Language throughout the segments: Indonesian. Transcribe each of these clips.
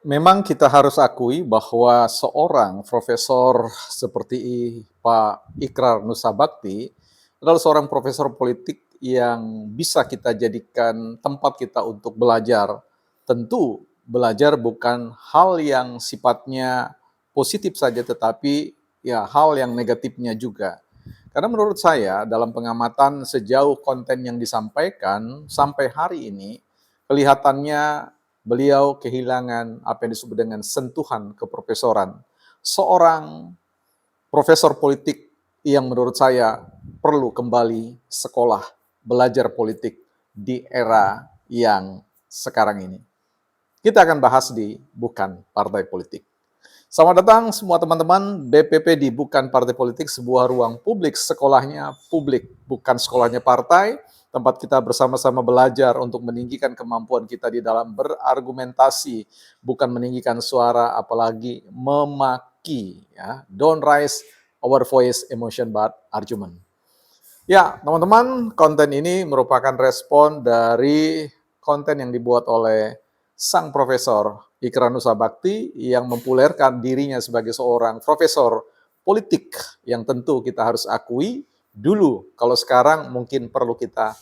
Memang kita harus akui bahwa seorang profesor seperti Pak Ikrar Nussabakti adalah seorang profesor politik yang bisa kita jadikan tempat kita untuk belajar. Tentu belajar bukan hal yang sifatnya positif saja, tetapi ya hal yang negatifnya juga. Karena menurut saya dalam pengamatan sejauh konten yang disampaikan sampai hari ini, kelihatannya beliau kehilangan apa yang disebut dengan sentuhan keprofesoran. Seorang profesor politik yang menurut saya perlu kembali sekolah, belajar politik di era yang sekarang ini. Kita akan bahas di Bukan Partai Politik. Selamat datang semua teman-teman BPP di Bukan Partai Politik, sebuah ruang publik, sekolahnya publik, bukan sekolahnya partai, tempat kita bersama-sama belajar untuk meninggikan kemampuan kita di dalam berargumentasi, bukan meninggikan suara, apalagi memaki. Ya. Don't raise our voice, emotion, but argument. Ya, teman-teman, konten ini merupakan respon dari konten yang dibuat oleh sang profesor Ikrar Nussabakti yang mempopulerkan dirinya sebagai seorang profesor politik yang tentu kita harus akui dulu. Kalau sekarang mungkin perlu kita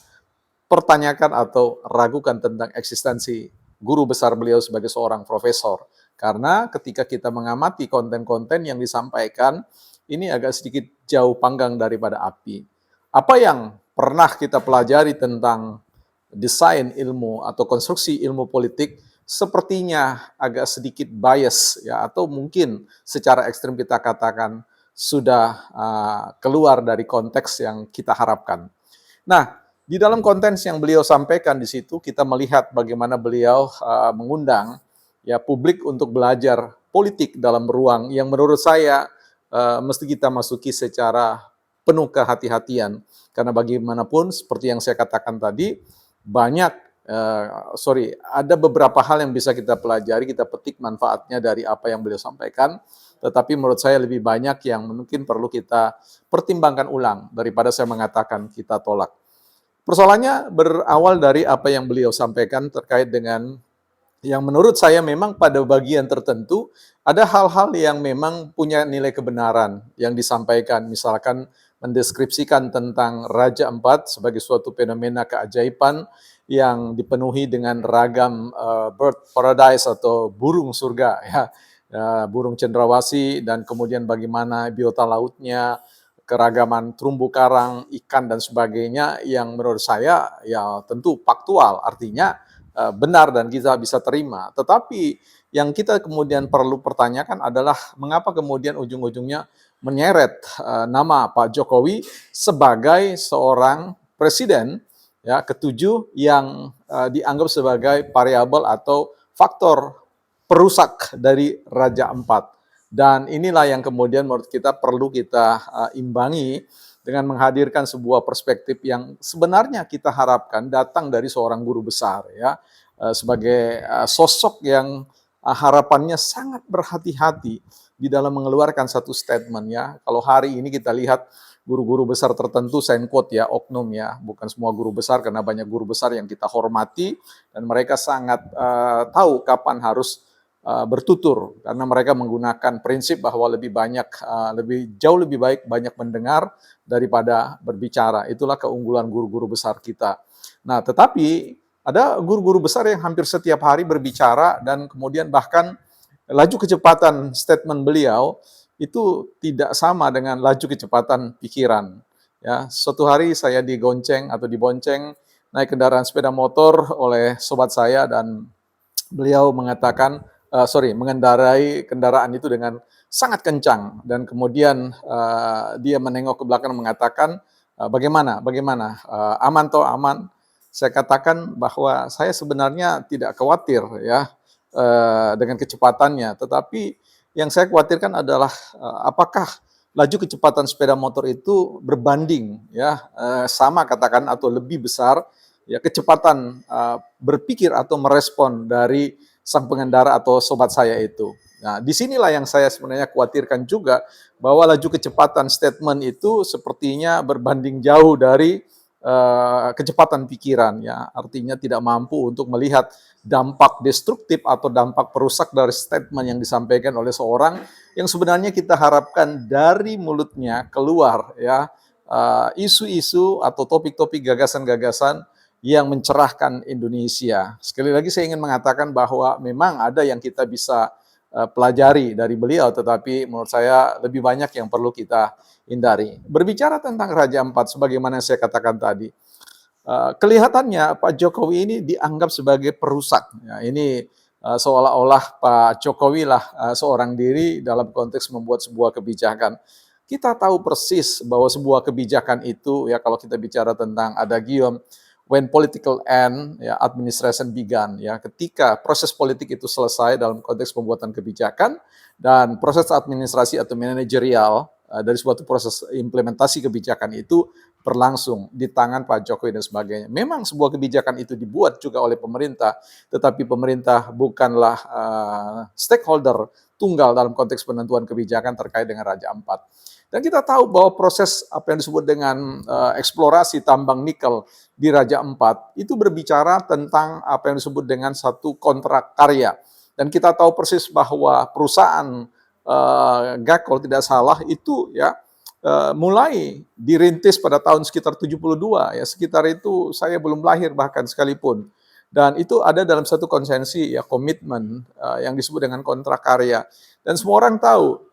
pertanyakan atau ragukan tentang eksistensi guru besar beliau sebagai seorang profesor. Karena ketika kita mengamati konten-konten yang disampaikan, ini agak sedikit jauh panggang daripada api. Apa yang pernah kita pelajari tentang desain ilmu atau konstruksi ilmu politik sepertinya agak sedikit bias ya, atau mungkin secara ekstrim kita katakan sudah keluar dari konteks yang kita harapkan. Nah, di dalam konten yang beliau sampaikan di situ kita melihat bagaimana beliau mengundang ya publik untuk belajar politik dalam ruang yang menurut saya mesti kita masuki secara penuh kehati-hatian, karena bagaimanapun seperti yang saya katakan tadi banyak ada beberapa hal yang bisa kita pelajari, kita petik manfaatnya dari apa yang beliau sampaikan, tetapi menurut saya lebih banyak yang mungkin perlu kita pertimbangkan ulang daripada saya mengatakan kita tolak. Persoalannya berawal dari apa yang beliau sampaikan terkait dengan yang menurut saya memang pada bagian tertentu ada hal-hal yang memang punya nilai kebenaran yang disampaikan, misalkan mendeskripsikan tentang Raja Empat sebagai suatu fenomena keajaiban yang dipenuhi dengan ragam bird paradise atau burung surga ya, burung cendrawasih, dan kemudian bagaimana biota lautnya, keragaman terumbu karang, ikan dan sebagainya yang menurut saya ya tentu faktual, artinya benar dan kita bisa terima. Tetapi yang kita kemudian perlu pertanyakan adalah mengapa kemudian ujung-ujungnya menyeret nama Pak Jokowi sebagai seorang presiden ya ketujuh yang dianggap sebagai variabel atau faktor perusak dari Raja Empat. Dan inilah yang kemudian menurut kita perlu kita imbangi dengan menghadirkan sebuah perspektif yang sebenarnya kita harapkan datang dari seorang guru besar ya, sebagai sosok yang harapannya sangat berhati-hati di dalam mengeluarkan satu statement ya. Kalau hari ini kita lihat guru-guru besar tertentu, saya quote ya, oknum ya, bukan semua guru besar, karena banyak guru besar yang kita hormati dan mereka sangat tahu kapan harus bertutur, karena mereka menggunakan prinsip bahwa lebih banyak, jauh lebih baik banyak mendengar daripada berbicara. Itulah keunggulan guru-guru besar kita. Nah, tetapi ada guru-guru besar yang hampir setiap hari berbicara dan kemudian bahkan laju kecepatan statement beliau itu tidak sama dengan laju kecepatan pikiran. Ya, suatu hari saya digonceng atau dibonceng naik kendaraan sepeda motor oleh sobat saya dan beliau mengatakan, mengendarai kendaraan itu dengan sangat kencang dan kemudian dia menengok ke belakang mengatakan, bagaimana, aman toh aman? Saya katakan bahwa saya sebenarnya tidak khawatir ya dengan kecepatannya, tetapi yang saya khawatirkan adalah apakah laju kecepatan sepeda motor itu berbanding ya sama katakan atau lebih besar ya kecepatan berpikir atau merespon dari sang pengendara atau sobat saya itu. Nah, disinilah yang saya sebenarnya khawatirkan juga, bahwa laju kecepatan statement itu sepertinya berbanding jauh dari kecepatan pikiran ya, artinya tidak mampu untuk melihat dampak destruktif atau dampak perusak dari statement yang disampaikan oleh seorang yang sebenarnya kita harapkan dari mulutnya keluar ya isu-isu atau topik-topik gagasan-gagasan yang mencerahkan Indonesia. Sekali lagi saya ingin mengatakan bahwa memang ada yang kita bisa pelajari dari beliau, tetapi menurut saya lebih banyak yang perlu kita hindari. Berbicara tentang Raja Ampat, sebagaimana saya katakan tadi, kelihatannya Pak Jokowi ini dianggap sebagai perusak. Ya, ini seolah-olah Pak Jokowi lah seorang diri dalam konteks membuat sebuah kebijakan. Kita tahu persis bahwa sebuah kebijakan itu, ya kalau kita bicara tentang adagium, when political end, ya administration began, ya ketika proses politik itu selesai dalam konteks pembuatan kebijakan dan proses administrasi atau manajerial dari suatu proses implementasi kebijakan itu berlangsung di tangan Pak Jokowi dan sebagainya. Memang sebuah kebijakan itu dibuat juga oleh pemerintah, tetapi pemerintah bukanlah stakeholder tunggal dalam konteks penentuan kebijakan terkait dengan Raja Ampat. Dan kita tahu bahwa proses apa yang disebut dengan eksplorasi tambang nikel di Raja Ampat itu berbicara tentang apa yang disebut dengan satu kontrak karya. Dan kita tahu persis bahwa perusahaan GAC kalau tidak salah itu ya mulai dirintis pada tahun sekitar 72 ya, sekitar itu saya belum lahir bahkan sekalipun. Dan itu ada dalam satu konsensi ya komitmen yang disebut dengan kontrak karya. Dan semua orang tahu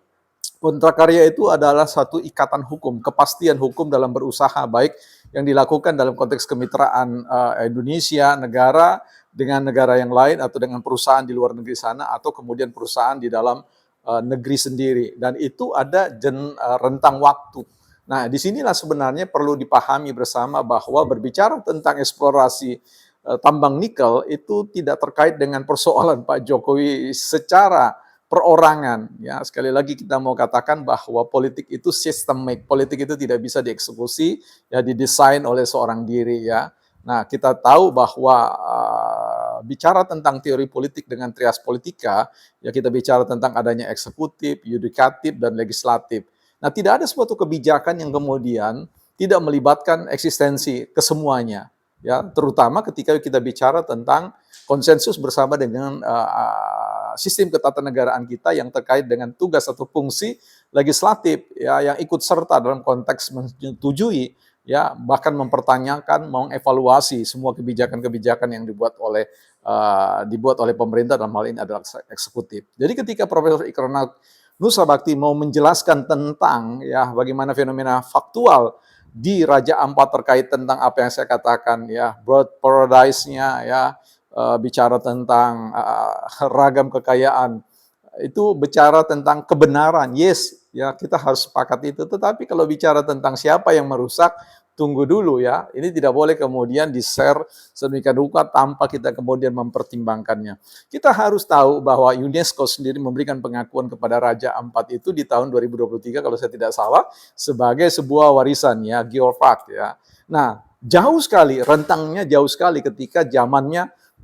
kontrak karya itu adalah satu ikatan hukum, kepastian hukum dalam berusaha, baik yang dilakukan dalam konteks kemitraan Indonesia, negara, dengan negara yang lain, atau dengan perusahaan di luar negeri sana, atau kemudian perusahaan di dalam negeri sendiri. Dan itu ada rentang waktu. Nah, disinilah sebenarnya perlu dipahami bersama bahwa berbicara tentang eksplorasi tambang nikel itu tidak terkait dengan persoalan Pak Jokowi secara perorangan. Ya, sekali lagi kita mau katakan bahwa politik itu systemic, politik itu tidak bisa dieksekusi, ya didesain oleh seorang diri ya. Nah, kita tahu bahwa bicara tentang teori politik dengan trias politika, ya kita bicara tentang adanya eksekutif, yudikatif, dan legislatif. Nah, tidak ada suatu kebijakan yang kemudian tidak melibatkan eksistensi kesemuanya, ya terutama ketika kita bicara tentang konsensus bersama dengan sistem ketatanegaraan kita yang terkait dengan tugas atau fungsi legislatif ya yang ikut serta dalam konteks menyetujui ya bahkan mempertanyakan, mengevaluasi semua kebijakan-kebijakan yang dibuat oleh pemerintah, dalam hal ini adalah eksekutif. Jadi ketika Profesor Ikrar Nusa Bakti mau menjelaskan tentang ya bagaimana fenomena faktual di Raja Ampat terkait tentang apa yang saya katakan ya broad paradise-nya ya bicara tentang ragam kekayaan, itu bicara tentang kebenaran. Yes, ya kita harus sepakat itu. Tetapi kalau bicara tentang siapa yang merusak, tunggu dulu ya. Ini tidak boleh kemudian di-share sedemikian rupa tanpa kita kemudian mempertimbangkannya. Kita harus tahu bahwa UNESCO sendiri memberikan pengakuan kepada Raja Ampat itu di tahun 2023 kalau saya tidak salah sebagai sebuah warisan ya, geopark ya. Nah, jauh sekali, rentangnya jauh sekali ketika zaman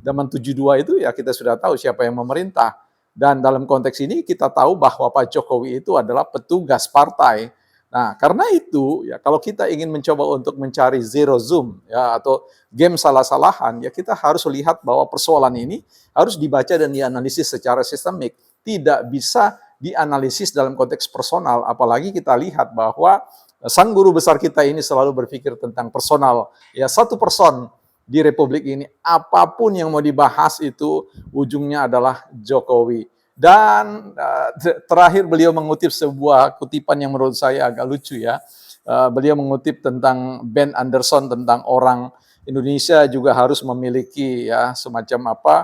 72 itu ya kita sudah tahu siapa yang memerintah. Dan dalam konteks ini kita tahu bahwa Pak Jokowi itu adalah petugas partai. Nah, karena itu ya kalau kita ingin mencoba untuk mencari zero zoom ya atau game salah-salahan, ya kita harus lihat bahwa persoalan ini harus dibaca dan dianalisis secara sistemik. Tidak bisa dianalisis dalam konteks personal, apalagi kita lihat bahwa sang guru besar kita ini selalu berpikir tentang personal. Ya, satu person di Republik ini, apapun yang mau dibahas itu ujungnya adalah Jokowi. Dan terakhir beliau mengutip sebuah kutipan yang menurut saya agak lucu ya. Beliau mengutip tentang Ben Anderson tentang orang Indonesia juga harus memiliki ya semacam apa,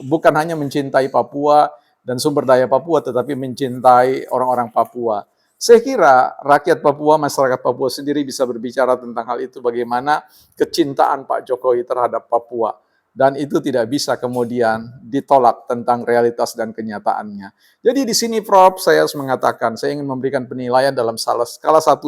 bukan hanya mencintai Papua dan sumber daya Papua, tetapi mencintai orang-orang Papua. Saya kira rakyat Papua, masyarakat Papua sendiri bisa berbicara tentang hal itu, bagaimana kecintaan Pak Jokowi terhadap Papua. Dan itu tidak bisa kemudian ditolak tentang realitas dan kenyataannya. Jadi di sini Prof, saya harus mengatakan, saya ingin memberikan penilaian dalam skala 1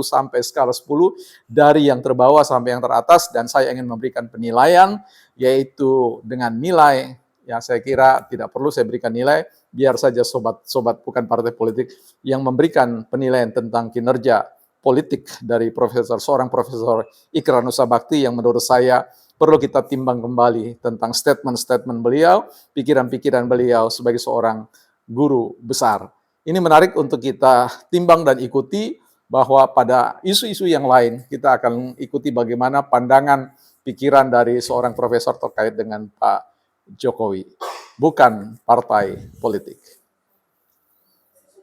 sampai skala 10, dari yang terbawah sampai yang teratas, dan saya ingin memberikan penilaian, yaitu dengan nilai, ya saya kira tidak perlu saya berikan nilai, biar saja sobat-sobat bukan partai politik yang memberikan penilaian tentang kinerja politik dari seorang Profesor Ikrar Nusa Bakti yang menurut saya perlu kita timbang kembali tentang statement-statement beliau, pikiran-pikiran beliau sebagai seorang guru besar. Ini menarik untuk kita timbang dan ikuti, bahwa pada isu-isu yang lain kita akan ikuti bagaimana pandangan pikiran dari seorang profesor terkait dengan Pak Jokowi, bukan partai politik.